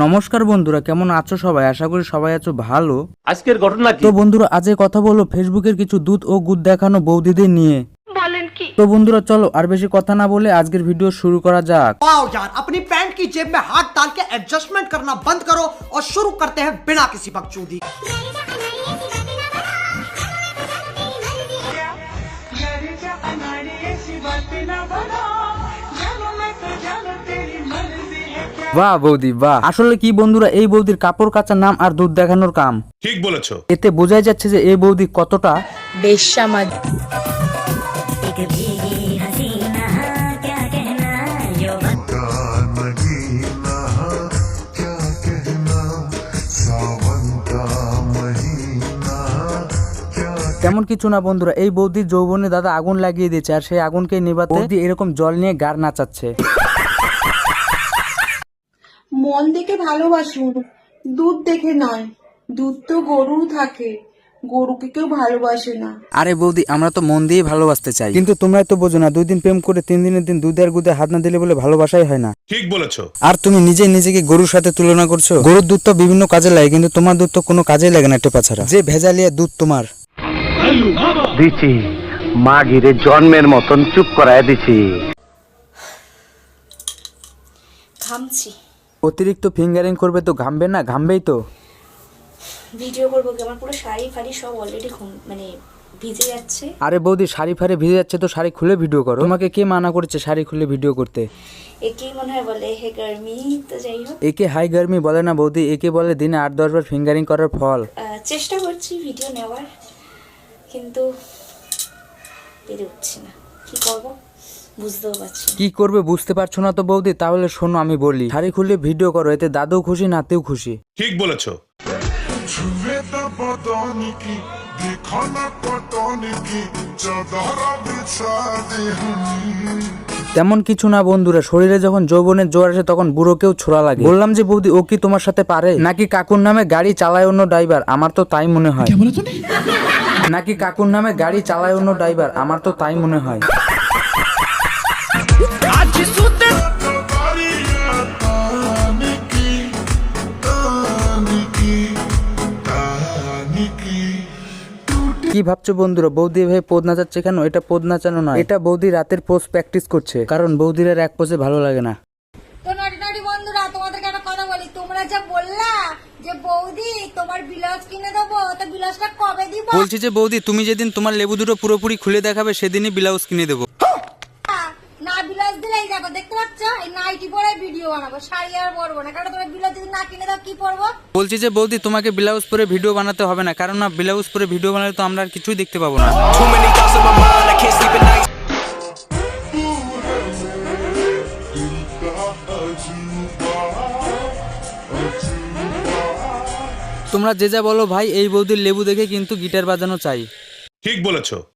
নমস্কার বন্ধুরা, কেমন আছো সবাই? আশা করি সবাই আছো ভালো। আজকের ঘটনা কি? তো বন্ধুরা, আজকে কথা বলো ফেসবুকের কিছু দুধ ও গুদ দেখানো বৌদিদের নিয়ে। বলেন কি? তো বন্ধুরা চলো আর বেশি কথা না বলে আজকের ভিডিও শুরু করা যাক। वाओ यार, अपनी पैंट की जेब में हाथ डाल के एडजस्टमेंट करना बंद करो और शुरू करते हैं बिना किसी बकचोदी। বাহ বৌদি বাহ। আসলে কি বন্ধুরা, এই বৌদির কাপড় কাচার নাম আর দুধ দেখানোর কাম। ঠিক বলেছো। এতে বোঝাই যাচ্ছে যে এই বৌদি কতটা বেশ্যামাজ। তেমন কিছু না বন্ধুরা, এই বৌদির যৌবনে দাদা আগুন লাগিয়ে দিয়েছে, আর সেই আগুনকে নেভাতে বৌদি এরকম জল নিয়ে গার নাচাচ্ছে। মন দেখে ভালোবাসুন, দুধ দেখে নয়। দুধ তো গরুর থাকে, গরুকে কেউ ভালোবাসে না। আরে বৌদি, আমরা তো মন দিয়ে ভালোবাসতে চাই, কিন্তু তোমরা তো বোঝো না, 2 দিন প্রেম করে 3 দিনের দিন দুধের গুদে হাত না দিলে বলে ভালোবাসাই হয় না। ঠিক বলেছো। আর তুমি নিজেকে গরুর সাথে তুলনা করছো। গরুর দুধ তো বিভিন্ন কাজে লাগে, কিন্তু তোমার দুধ তো কোনো কাজেই লাগে না টেপা ছাড়া। যে ভেজালিয়া দুধ তোমার। দিছি মাগিরে জন্মের মতন চুপ করায় দিছি। ঘামছি। অতিরিক্ত ফিঙ্গারিং করবে তো ঘামবে না? ঘামবেই তো। ভিডিও করবো কি? আমার পুরো শাড়ি ফাড়ি সব অলরেডি মানে ভিজে যাচ্ছে। আরে বৌদি, শাড়ি ফাড়ি ভিজে যাচ্ছে তো শাড়ি খুলে ভিডিও করো। তোমাকে কে মানা করেছে শাড়ি খুলে ভিডিও করতে? একেই মনে হয় বলে হে গরমি। তো যাই হোক, একে হাই গার্মি বলে না বৌদি, একে বলে দিনে 8-10 বার ফিঙ্গারিং করার ফল। চেষ্টা করছি ভিডিও নেওয়ার, কিন্তু পেরে উঠছি না। কি করবো বুঝতেও পারছি না। কি করবে বুঝতে পারছো না তো বৌদি? তাহলে শোনো আমি বলি, শাড়ি খুলে ভিডিও করো, এতে দাদুও খুশি নাতেও খুশি। ঠিক বলেছো। তেমন কিছু না বন্ধুরা, শরীরে যখন যৌবনের জোয়ার আসে তখন বুড়োকেও ছোড়া লাগে। বললাম যে বৌদি, ও কি তোমার সাথে পারে? নাকি কাকুর নামে গাড়ি চালায় অন্য ড্রাইভার? আমার তো তাই মনে হয়। নাকি কাকুর নামে গাড়ি চালায় অন্য ড্রাইভার? আমার তো তাই মনে হয়। কি ভাবছো বন্ধুরা, বৌদি ভাই পোদ নাচাচ্ছে কেন? এটা পোদ নাচানো নয়, এটা বৌদি রাতের পোজ প্র্যাকটিস করছে, কারণ বৌদির আর এক পোজে ভালো লাগে না। তো নটি বন্ধুরা, তোমাদেরকে একটা কথা বলি। তোমরা যা বললা যে বৌদি তোমার ব্লাউজ কিনে দেবো, তো ব্লাউজটা কবে দিব? বলছি যে বৌদি, তুমি যেদিন তোমার লেবু দুটো পুরোপুরি খুলে দেখাবে সেদিনই ব্লাউজ কিনে দেবো। না ব্লাউজ দিলেই দেখো, দেখতে পাচ্ছ এই নাইটি পরে ভিডিও বানাবো, শাড়ি আর পরবো না। কারণ তোমার ব্লাউজ যদি না কিনে দাও কি পরবো? বলছি যে বৌদি, তোমাকে ব্লাউজ পরে ভিডিও বানাতে হবে না, কারণ না ব্লাউজ পরে ভিডিও বানালে তো আমরা আর কিছুই দেখতে পাবো না। তোমরা যে যা বলো ভাই, এই বৌদির লেবু দেখে কিন্তু গিটার বাজানো চাই। ঠিক বলেছো।